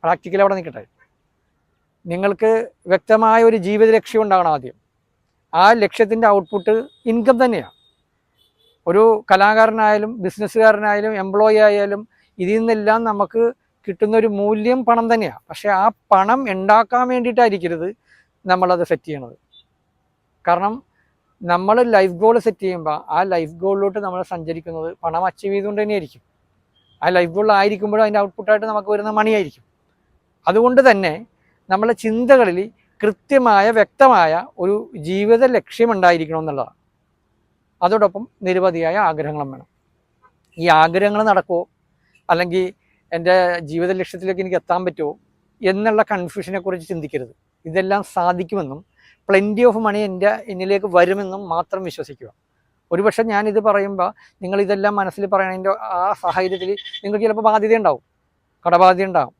Practically അവിടെ നിൽക്കട്ടെ. നിങ്ങൾക്ക് വ്യക്തമായ ഒരു ജീവിത ലക്ഷ്യം ഉണ്ടാകണം ആദ്യം. ആ ലക്ഷ്യത്തിൻ്റെ ഔട്ട്പുട്ട് ഇൻകം തന്നെയാണ്. ഒരു കലാകാരനായാലും ബിസിനസ്സുകാരനായാലും എംപ്ലോയി ആയാലും ഇതിൽ നിന്നെല്ലാം നമുക്ക് കിട്ടുന്നൊരു മൂല്യം പണം തന്നെയാണ്. പക്ഷേ ആ പണം ഉണ്ടാക്കാൻ വേണ്ടിയിട്ടായിരിക്കരുത് നമ്മളത് സെറ്റ് ചെയ്യണത്. കാരണം നമ്മൾ ലൈഫ് ഗോൾ സെറ്റ് ചെയ്യുമ്പോൾ ആ ലൈഫ് ഗോളിലോട്ട് നമ്മൾ സഞ്ചരിക്കുന്നത് പണം അച്ചീവ് ചെയ്തുകൊണ്ട് തന്നെയായിരിക്കും. ആ ലൈഫ് ഗോളിലായിരിക്കുമ്പോഴും അതിൻ്റെ ഔട്ട്പുട്ടായിട്ട് നമുക്ക് വരുന്ന മണിയായിരിക്കും. അതുകൊണ്ട് തന്നെ നമ്മളെ ചിന്തകളിൽ കൃത്യമായ വ്യക്തമായ ഒരു ജീവിത ലക്ഷ്യം ഉണ്ടായിരിക്കണം എന്നുള്ളതാണ്. അതോടൊപ്പം നിരവധിയായ ആഗ്രഹങ്ങളും വേണം. ഈ ആഗ്രഹങ്ങൾ നടക്കുമോ അല്ലെങ്കിൽ എൻ്റെ ജീവിത ലക്ഷ്യത്തിലേക്ക് എനിക്ക് എത്താൻ പറ്റുമോ എന്നുള്ള കൺഫ്യൂഷനെ കുറിച്ച് ചിന്തിക്കരുത്. ഇതെല്ലാം സാധിക്കുമെന്നും പ്ലെൻറ്റി ഓഫ് മണി എന്നിലേക്ക് വരുമെന്നും മാത്രം വിശ്വസിക്കുക. ഒരുപക്ഷെ ഞാനിത് പറയുമ്പോൾ നിങ്ങളിതെല്ലാം മനസ്സിൽ പറയണതിൻ്റെ ആ സാഹചര്യത്തിൽ നിങ്ങൾക്ക് ചിലപ്പോൾ ബാധ്യത ഉണ്ടാവും, കടബാധ്യത ഉണ്ടാവും.